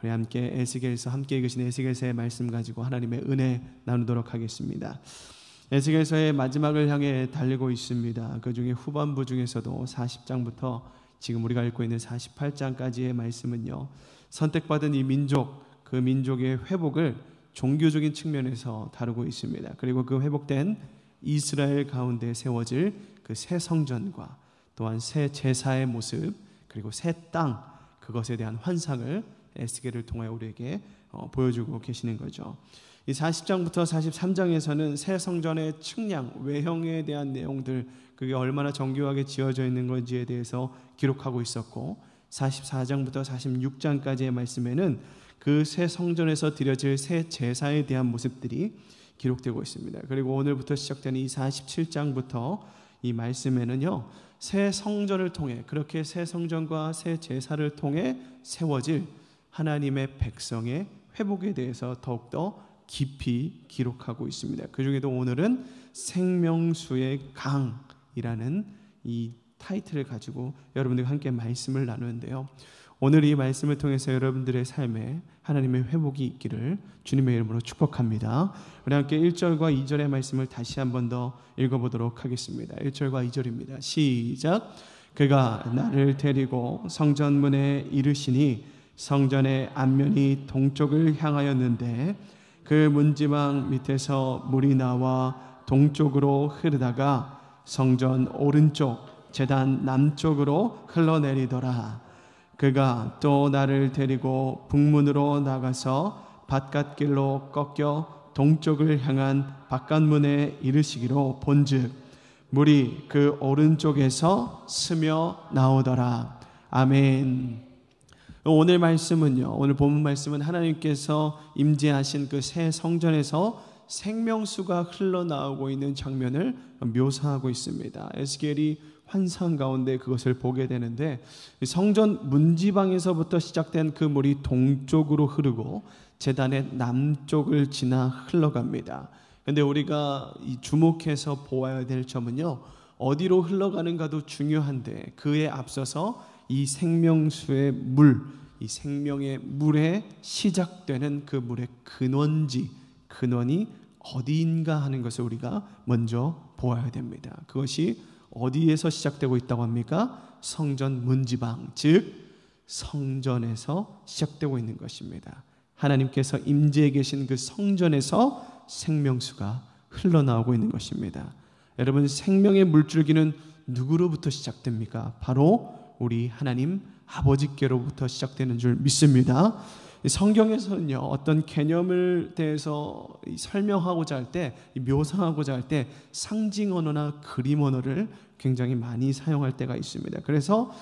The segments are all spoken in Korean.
우리 함께 에스겔서 함께 읽으신 에스겔서의 말씀 가지고 하나님의 은혜 나누도록 하겠습니다. 에스겔서의 마지막을 향해 달리고 있습니다. 그 중에 후반부 중에서도 40장부터 지금 우리가 읽고 있는 48장까지의 말씀은요, 선택받은 이 민족, 그 민족의 회복을 종교적인 측면에서 다루고 있습니다. 그리고 그 회복된 이스라엘 가운데 세워질 그 새 성전과 또한 새 제사의 모습, 그리고 새 땅, 그것에 대한 환상을 에스겔을 통하여 우리에게 보여주고 계시는 거죠. 이 40장부터 43장에서는 새 성전의 측량, 외형에 대한 내용들, 그게 얼마나 정교하게 지어져 있는 건지에 대해서 기록하고 있었고, 44장부터 46장까지의 말씀에는 그 새 성전에서 드려질 새 제사에 대한 모습들이 기록되고 있습니다. 그리고 오늘부터 시작되는 이 47장부터 이 말씀에는요, 새 성전을 통해, 그렇게 새 성전과 새 제사를 통해 세워질 하나님의 백성의 회복에 대해서 더욱더 깊이 기록하고 있습니다. 그 중에도 오늘은 생명수의 강이라는 이 타이틀을 가지고 여러분들과 함께 말씀을 나누는데요, 오늘 이 말씀을 통해서 여러분들의 삶에 하나님의 회복이 있기를 주님의 이름으로 축복합니다. 우리 함께 1절과 2절의 말씀을 다시 한 번 더 읽어보도록 하겠습니다. 1절과 2절입니다. 시작. 그가 나를 데리고 성전문에 이르시니 성전의 앞면이 동쪽을 향하였는데 그 문지방 밑에서 물이 나와 동쪽으로 흐르다가 성전 오른쪽 제단 남쪽으로 흘러내리더라. 그가 또 나를 데리고 북문으로 나가서 바깥길로 꺾여 동쪽을 향한 바깥문에 이르시기로 본즉 물이 그 오른쪽에서 스며 나오더라. 아멘. 오늘 말씀은요, 오늘 본문 말씀은 하나님께서 임재하신 그 새 성전에서 생명수가 흘러나오고 있는 장면을 묘사하고 있습니다. 에스겔이 환상 가운데 그것을 보게 되는데, 성전 문지방에서부터 시작된 그 물이 동쪽으로 흐르고 제단의 남쪽을 지나 흘러갑니다. 그런데 우리가 주목해서 보아야 될 점은요, 어디로 흘러가는가도 중요한데 그에 앞서서 이 생명수의 물, 이 생명의 물에 시작되는 그 물의 근원이 어디인가 하는 것을 우리가 먼저 보아야 됩니다. 그것이 어디에서 시작되고 있다고 합니까? 성전 문지방, 즉 성전에서 시작되고 있는 것입니다. 하나님께서 임재해 계신 그 성전에서 생명수가 흘러나오고 있는 것입니다. 여러분, 생명의 물줄기는 누구로부터 시작됩니까? 바로 우리 하나님 아버지께로부터 시작되는 줄 믿습니다. 성경에서는요, 어떤 개념을 대해서 설명하고자 할 때, 묘사하고자 할 때 상징 언어나 그림 언어를 굉장히 많이 사용할 때가 있습니다. 그래서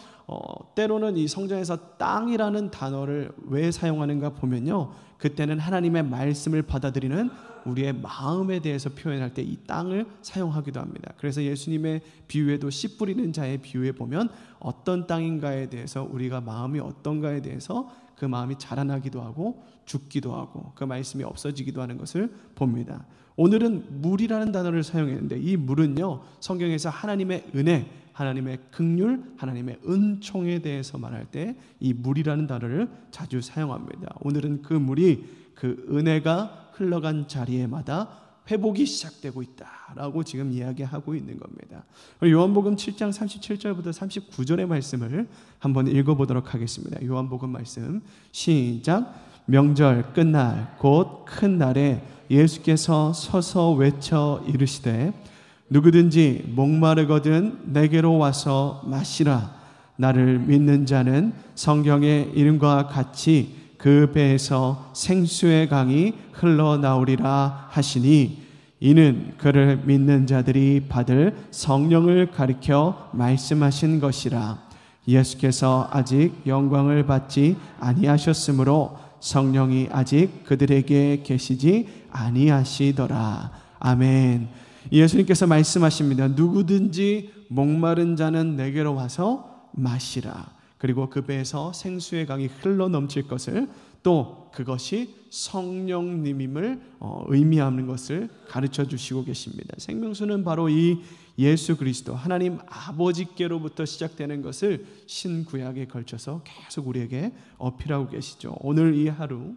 때로는 이 성전에서 땅이라는 단어를 왜 사용하는가 보면요, 그때는 하나님의 말씀을 받아들이는 우리의 마음에 대해서 표현할 때 이 땅을 사용하기도 합니다. 그래서 예수님의 비유에도 씨 뿌리는 자의 비유에 보면 어떤 땅인가에 대해서, 우리가 마음이 어떤가에 대해서 그 마음이 자라나기도 하고 죽기도 하고 그 말씀이 없어지기도 하는 것을 봅니다. 오늘은 물이라는 단어를 사용했는데, 이 물은요, 성경에서 하나님의 은혜, 하나님의 긍휼, 하나님의 은총에 대해서 말할 때 이 물이라는 단어를 자주 사용합니다. 오늘은 그 물이, 그 은혜가 흘러간 자리에마다 회복이 시작되고 있다라고 지금 이야기하고 있는 겁니다. 요한복음 7장 37절부터 39절의 말씀을 한번 읽어보도록 하겠습니다. 요한복음 말씀 시작. 명절 끝날 곧 큰 날에 예수께서 서서 외쳐 이르시되 누구든지 목마르거든 내게로 와서 마시라. 나를 믿는 자는 성경의 이름과 같이 그 배에서 생수의 강이 흘러나오리라 하시니, 이는 그를 믿는 자들이 받을 성령을 가리켜 말씀하신 것이라. 예수께서 아직 영광을 받지 아니하셨으므로 성령이 아직 그들에게 계시지 아니하시더라. 아멘. 예수님께서 말씀하십니다. 누구든지 목마른 자는 내게로 와서 마시라. 그리고 그 배에서 생수의 강이 흘러 넘칠 것을 또 그것이 성령님임을 의미하는 것을 가르쳐 주시고 계십니다. 생명수는 바로 이 예수 그리스도 하나님 아버지께로부터 시작되는 것을 신구약에 걸쳐서 계속 우리에게 어필하고 계시죠. 오늘 이 하루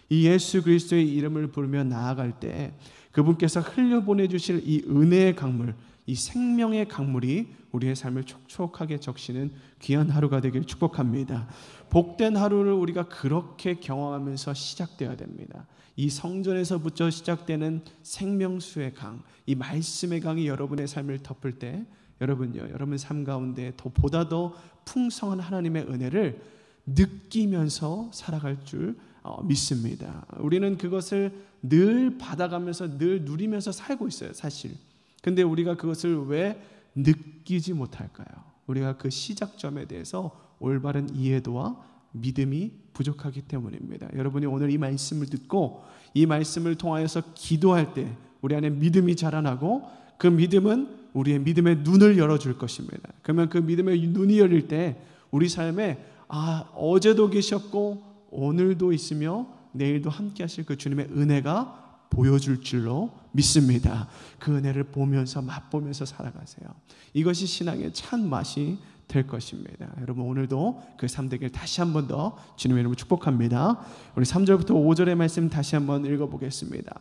이 예수 그리스도의 이름을 부르며 나아갈 때 그분께서 흘려보내주실 이 은혜의 강물, 이 생명의 강물이 우리의 삶을 촉촉하게 적시는 귀한 하루가 되길 축복합니다. 복된 하루를 우리가 그렇게 경험하면서 시작되어야 됩니다. 이 성전에서부터 시작되는 생명수의 강, 이 말씀의 강이 여러분의 삶을 덮을 때 여러분요, 여러분 삶 가운데 보다 더 풍성한 하나님의 은혜를 느끼면서 살아갈 줄 믿습니다. 우리는 그것을 늘 받아가면서 늘 누리면서 살고 있어요, 사실. 근데 우리가 그것을 왜 느끼지 못할까요? 우리가 그 시작점에 대해서 올바른 이해도와 믿음이 부족하기 때문입니다. 여러분이 오늘 이 말씀을 듣고 이 말씀을 통하여서 기도할 때 우리 안에 믿음이 자라나고 그 믿음은 우리의 믿음의 눈을 열어줄 것입니다. 그러면 그 믿음의 눈이 열릴 때 우리 삶에 어제도 계셨고 오늘도 있으며 내일도 함께 하실 그 주님의 은혜가 보여줄 줄로 믿습니다. 그 은혜를 보면서 맛보면서 살아가세요. 이것이 신앙의 참 맛이 될 것입니다. 여러분 오늘도 그 삶 되길 다시 한 번 더 주님의 이름으로 축복합니다. 우리 3절부터 5절의 말씀 다시 한번 읽어보겠습니다.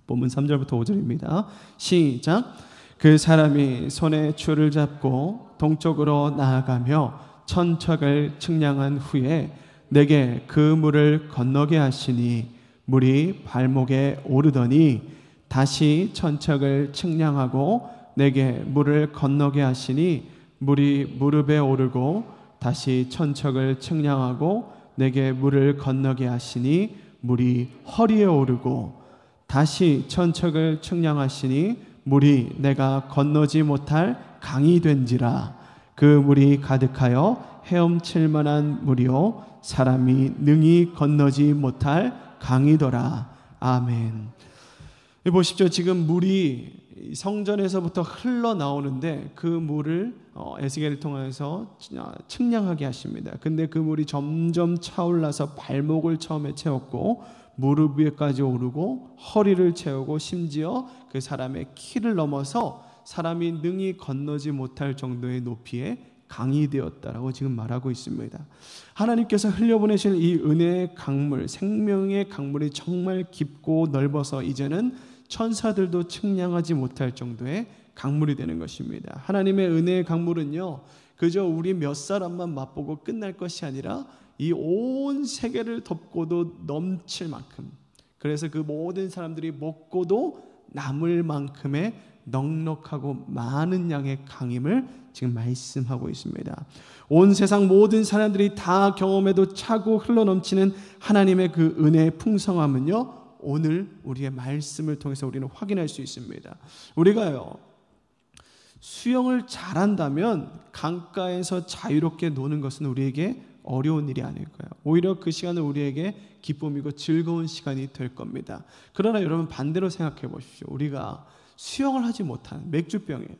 본문 3절부터 5절입니다. 시작. 그 사람이 손에 줄을 잡고 동쪽으로 나아가며 천척을 측량한 후에 내게 그 물을 건너게 하시니 물이 발목에 오르더니 다시 천척을 측량하고 내게 물을 건너게 하시니 물이 무릎에 오르고 다시 천척을 측량하고 내게 물을 건너게 하시니 물이 허리에 오르고 다시 천척을 측량하시니 물이 내가 건너지 못할 강이 된지라. 그 물이 가득하여 헤엄칠 만한 물이요 사람이 능히 건너지 못할 강이더라. 아멘. 보십시오. 지금 물이 성전에서부터 흘러나오는데 그 물을 에스겔을 통해서 측량하게 하십니다. 근데 그 물이 점점 차올라서 발목을 처음에 채웠고 무릎 위에까지 오르고 허리를 채우고 심지어 그 사람의 키를 넘어서 사람이 능히 건너지 못할 정도의 높이에 강이 되었다라고 지금 말하고 있습니다. 하나님께서 흘려보내실 이 은혜의 강물, 생명의 강물이 정말 깊고 넓어서 이제는 천사들도 측량하지 못할 정도의 강물이 되는 것입니다. 하나님의 은혜의 강물은요, 그저 우리 몇 사람만 맛보고 끝날 것이 아니라 이 온 세계를 덮고도 넘칠 만큼, 그래서 그 모든 사람들이 먹고도 남을 만큼의 넉넉하고 많은 양의 강임을 지금 말씀하고 있습니다. 온 세상 모든 사람들이 다 경험해도 차고 흘러넘치는 하나님의 그 은혜의 풍성함은요, 오늘 우리의 말씀을 통해서 우리는 확인할 수 있습니다. 우리가요, 수영을 잘한다면 강가에서 자유롭게 노는 것은 우리에게 어려운 일이 아닐 거예요. 오히려 그 시간은 우리에게 기쁨이고 즐거운 시간이 될 겁니다. 그러나 여러분 반대로 생각해 보십시오. 우리가 수영을 하지 못한 맥주병이에요.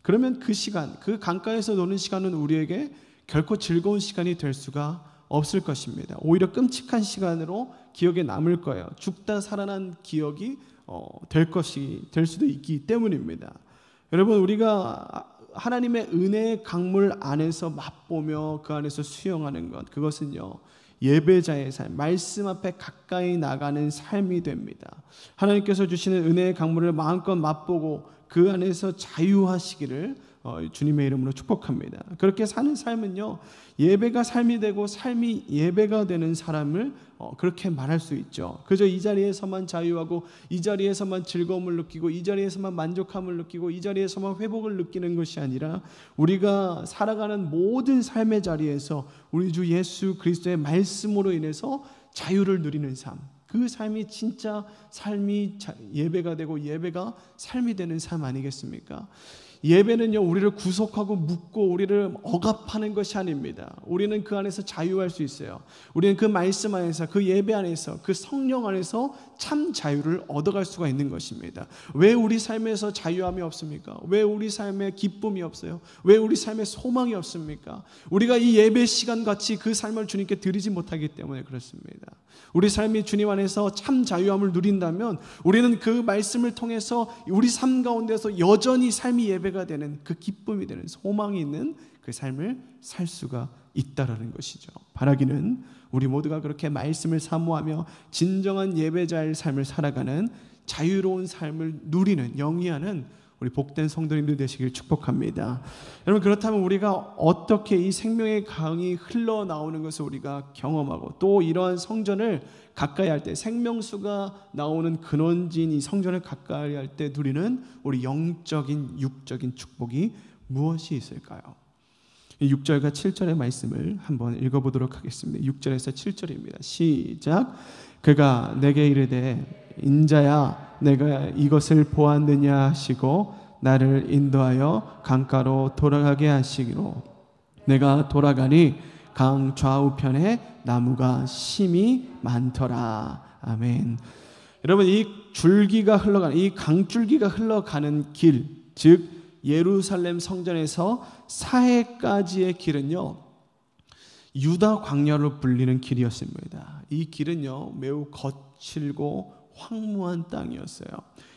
그러면 그 시간, 그 강가에서 노는 시간은 우리에게 결코 즐거운 시간이 될 수가 없을 것입니다. 오히려 끔찍한 시간으로 기억에 남을 거예요. 죽다 살아난 기억이 될 수도 있기 때문입니다. 여러분, 우리가 하나님의 은혜의 강물 안에서 맛보며 그 안에서 수영하는 것, 그것은요, 예배자의 삶, 말씀 앞에 가까이 나가는 삶이 됩니다. 하나님께서 주시는 은혜의 강물을 마음껏 맛보고 그 안에서 자유하시기를 주님의 이름으로 축복합니다. 그렇게 사는 삶은요, 예배가 삶이 되고 삶이 예배가 되는 사람을 그렇게 말할 수 있죠. 그저 이 자리에서만 자유하고 이 자리에서만 즐거움을 느끼고 이 자리에서만 만족함을 느끼고 이 자리에서만 회복을 느끼는 것이 아니라 우리가 살아가는 모든 삶의 자리에서 우리 주 예수 그리스도의 말씀으로 인해서 자유를 누리는 삶, 그 삶이 진짜 삶이 예배가 되고 예배가 삶이 되는 삶 아니겠습니까? 예배는요, 우리를 구속하고 묶고 우리를 억압하는 것이 아닙니다. 우리는 그 안에서 자유할 수 있어요. 우리는 그 말씀 안에서, 그 예배 안에서, 그 성령 안에서 참 자유를 얻어갈 수가 있는 것입니다. 왜 우리 삶에서 자유함이 없습니까? 왜 우리 삶에 기쁨이 없어요? 왜 우리 삶에 소망이 없습니까? 우리가 이 예배 시간 같이 그 삶을 주님께 드리지 못하기 때문에 그렇습니다. 우리 삶이 주님 안에서 참 자유함을 누린다면 우리는 그 말씀을 통해서 우리 삶 가운데서 여전히 삶이 예배가 되는 그 기쁨이 되는 소망이 있는 그 삶을 살 수가 있다라는 것이죠. 바라기는 우리 모두가 그렇게 말씀을 사모하며 진정한 예배자의 삶을 살아가는 자유로운 삶을 누리는 영위하는 우리 복된 성도님들 되시길 축복합니다. 여러분, 그렇다면 우리가 어떻게 이 생명의 강이 흘러나오는 것을 우리가 경험하고 또 이러한 성전을 가까이 할 때 생명수가 나오는 근원지인 이 성전을 가까이 할 때 누리는 우리 영적인 육적인 축복이 무엇이 있을까요? 6절과 7절의 말씀을 한번 읽어보도록 하겠습니다. 6절에서 7절입니다. 시작. 그가 내게 이르되 인자야 내가 이것을 보았느냐 하시고 나를 인도하여 강가로 돌아가게 하시기로 내가 돌아가니 강 좌우편에 나무가 심이 많더라. 아멘. 여러분, 이 줄기가 흘러가는 이 강줄기가 흘러가는 길, 즉 예루살렘 성전에서 사해까지의 길은요 유다 광야로 불리는 길이었습니다. 이 길은요 매우 거칠고 황무한 땅이었어요.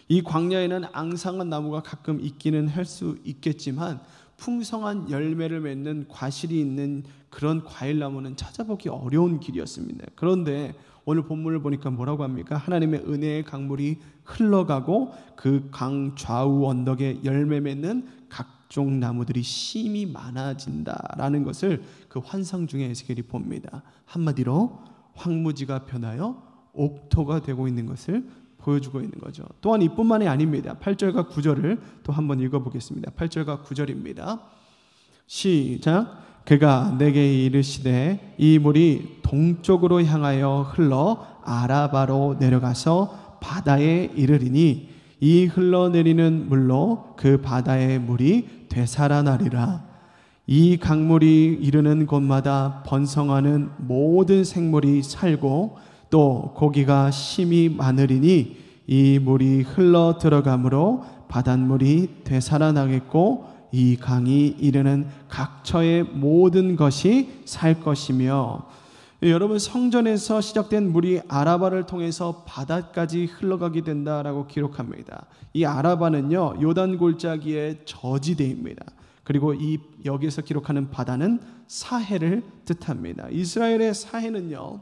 이 광야에는 앙상한 나무가 가끔 있기는 할 수 있겠지만 풍성한 열매를 맺는 과실이 있는 그런 과일나무는 찾아보기 어려운 길이었습니다. 그런데 오늘 본문을 보니까 뭐라고 합니까? 하나님의 은혜의 강물이 흘러가고 그 강 좌우 언덕에 열매 맺는 각종 나무들이 심이 많아진다라는 것을 그 환상 중에 에스겔이 봅니다. 한마디로 황무지가 변하여 옥토가 되고 있는 것을 보여주고 있는 거죠. 또한 이뿐만이 아닙니다. 8절과 9절을 또 한번 읽어보겠습니다. 8절과 9절입니다. 시작. 그가 내게 이르시되 이 물이 동쪽으로 향하여 흘러 아라바로 내려가서 바다에 이르리니 이 흘러내리는 물로 그 바다의 물이 되살아나리라. 이 강물이 이르는 곳마다 번성하는 모든 생물이 살고 또 고기가 심이 많으리니 이 물이 흘러 들어가므로 바닷물이 되살아나겠고 이 강이 이르는 각처의 모든 것이 살 것이며. 여러분, 성전에서 시작된 물이 아라바를 통해서 바다까지 흘러가게 된다라고 기록합니다. 이 아라바는요 요단 골짜기의 저지대입니다. 그리고 이 여기에서 기록하는 바다는 사해를 뜻합니다. 이스라엘의 사해는요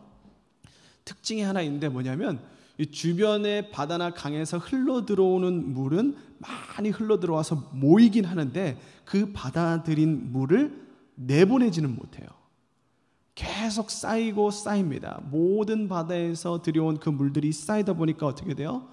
특징이 하나 있는데 뭐냐면 이 주변의 바다나 강에서 흘러 들어오는 물은 많이 흘러 들어와서 모이긴 하는데 그 받아들인 물을 내보내지는 못해요. 계속 쌓이고 쌓입니다. 모든 바다에서 들여온 그 물들이 쌓이다 보니까 어떻게 돼요?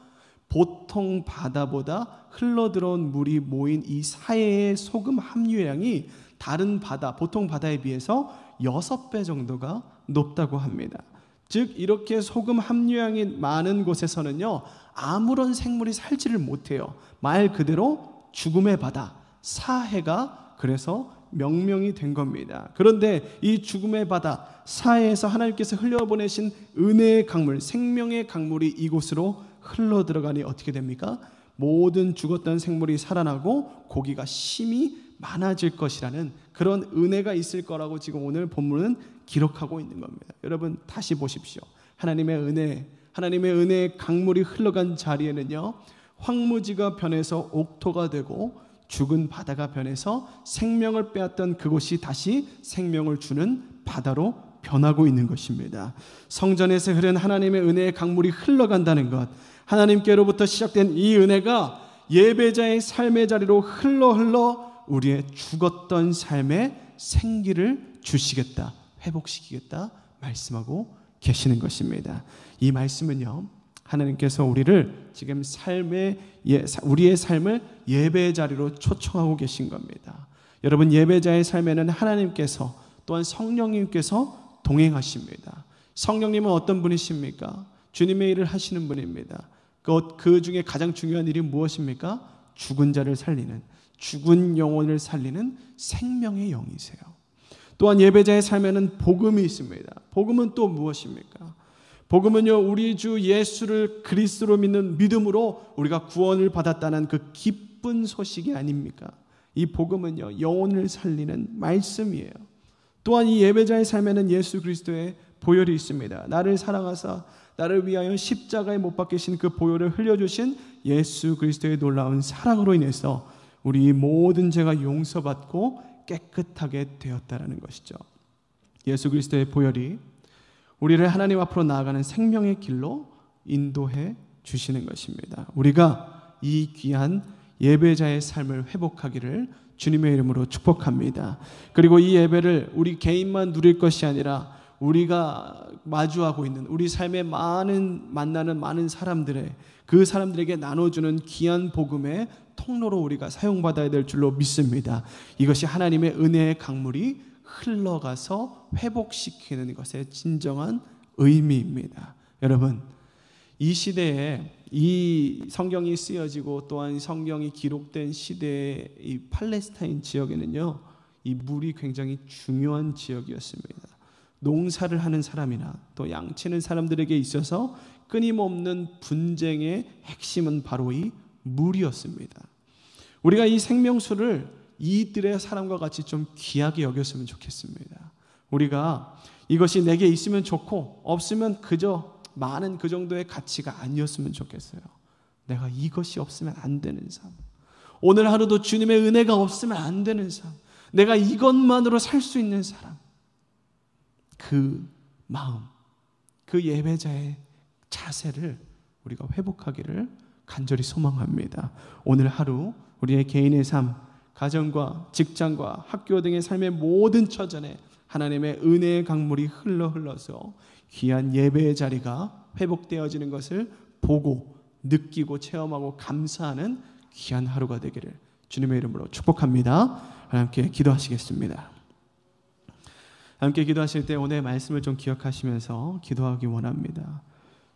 보통 바다보다 흘러 들어온 물이 모인 이 사해의 소금 함유량이 다른 바다, 보통 바다에 비해서 6배 정도가 높다고 합니다. 즉 이렇게 소금 함유량이 많은 곳에서는요 아무런 생물이 살지를 못해요. 말 그대로 죽음의 바다, 사해가 그래서 명명이 된 겁니다. 그런데 이 죽음의 바다, 사해에서 하나님께서 흘려보내신 은혜의 강물, 생명의 강물이 이곳으로 흘러 들어가니 어떻게 됩니까? 모든 죽었던 생물이 살아나고 고기가 심이 많아질 것이라는 그런 은혜가 있을 거라고 지금 오늘 본문은 기록하고 있는 겁니다. 여러분 다시 보십시오. 하나님의 은혜의 강물이 흘러간 자리에는요 황무지가 변해서 옥토가 되고 죽은 바다가 변해서 생명을 빼앗던 그곳이 다시 생명을 주는 바다로 변하고 있는 것입니다. 성전에서 흐른 하나님의 은혜의 강물이 흘러간다는 것, 하나님께로부터 시작된 이 은혜가 예배자의 삶의 자리로 흘러 우리의 죽었던 삶에 생기를 주시겠다, 회복시키겠다 말씀하고 계시는 것입니다. 이 말씀은요 하나님께서 우리를 지금 우리의 삶을 예배의 자리로 초청하고 계신 겁니다. 여러분 여배자의 삶에는 하나님께서 또한 성령님께서 동행하십니다. 성령님은 어떤 분이십니까? 주님의 일을 하시는 분입니다. 그 중에 가장 중요한 일이 무엇입니까? 죽은 자를 살리는, 죽은 영혼을 살리는 생명의 영이세요. 또한 예배자의 삶에는 복음이 있습니다. 복음은 또 무엇입니까? 복음은요 우리 주 예수를 그리스도로 믿는 믿음으로 우리가 구원을 받았다는 그 기쁜 소식이 아닙니까? 이 복음은요 영혼을 살리는 말씀이에요. 또한 이 예배자의 삶에는 예수 그리스도의 보혈이 있습니다. 나를 사랑하사 나를 위하여 십자가에 못 박히신 그 보혈을 흘려주신 예수 그리스도의 놀라운 사랑으로 인해서 우리 모든 죄가 용서받고 깨끗하게 되었다라는 것이죠. 예수 그리스도의 보혈이 우리를 하나님 앞으로 나아가는 생명의 길로 인도해 주시는 것입니다. 우리가 이 귀한 예배자의 삶을 회복하기를 주님의 이름으로 축복합니다. 그리고 이 예배를 우리 개인만 누릴 것이 아니라 우리가 마주하고 있는 우리 삶에 만나는 많은 사람들의 그 사람들에게 나눠주는 귀한 복음의 통로로 우리가 사용받아야 될 줄로 믿습니다. 이것이 하나님의 은혜의 강물이 흘러가서 회복시키는 것의 진정한 의미입니다. 여러분, 이 시대에 이 성경이 쓰여지고 또한 성경이 기록된 시대의 이 팔레스타인 지역에는요, 이 물이 굉장히 중요한 지역이었습니다. 농사를 하는 사람이나 또 양치는 사람들에게 있어서 끊임없는 분쟁의 핵심은 바로 이 물이었습니다. 우리가 이 생명수를 이들의 사람과 같이 좀 귀하게 여겼으면 좋겠습니다. 우리가 이것이 내게 있으면 좋고 없으면 그저 많은 그 정도의 가치가 아니었으면 좋겠어요. 내가 이것이 없으면 안 되는 삶, 오늘 하루도 주님의 은혜가 없으면 안 되는 삶, 내가 이것만으로 살 수 있는 사람, 그 마음, 그 예배자의 자세를 우리가 회복하기를 간절히 소망합니다. 오늘 하루 우리의 개인의 삶, 가정과 직장과 학교 등의 삶의 모든 처전에 하나님의 은혜의 강물이 흘러서 귀한 예배의 자리가 회복되어지는 것을 보고 느끼고 체험하고 감사하는 귀한 하루가 되기를 주님의 이름으로 축복합니다. 함께 기도하시겠습니다. 함께 기도하실 때 오늘 말씀을 좀 기억하시면서 기도하기 원합니다.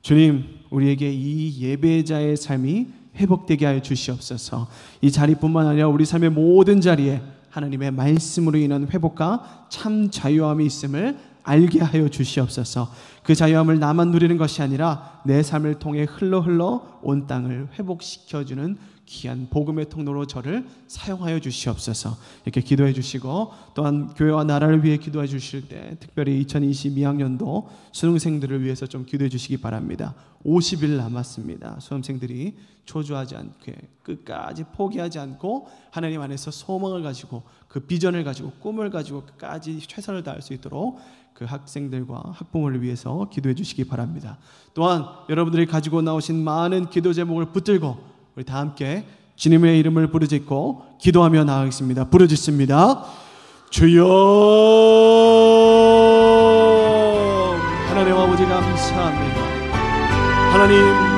주님, 우리에게 이 예배자의 삶이 회복되게 하여 주시옵소서. 이 자리뿐만 아니라 우리 삶의 모든 자리에 하나님의 말씀으로 인한 회복과 참 자유함이 있음을 알게 하여 주시옵소서. 그 자유함을 나만 누리는 것이 아니라 내 삶을 통해 흘러 온 땅을 회복시켜주는 귀한 복음의 통로로 저를 사용하여 주시옵소서. 이렇게 기도해 주시고, 또한 교회와 나라를 위해 기도해 주실 때 특별히 2022학년도 수능생들을 위해서 좀 기도해 주시기 바랍니다. 50일 남았습니다. 수험생들이 초조하지 않게 끝까지 포기하지 않고 하나님 안에서 소망을 가지고 그 비전을 가지고 꿈을 가지고 끝까지 최선을 다할 수 있도록 그 학생들과 학부모를 위해서 기도해 주시기 바랍니다. 또한 여러분들이 가지고 나오신 많은 기도 제목을 붙들고 우리 다 함께 주님의 이름을 부르짖고 기도하며 나아가겠습니다. 부르짖습니다. 주여, 하나님 아버지 감사합니다. 하나님,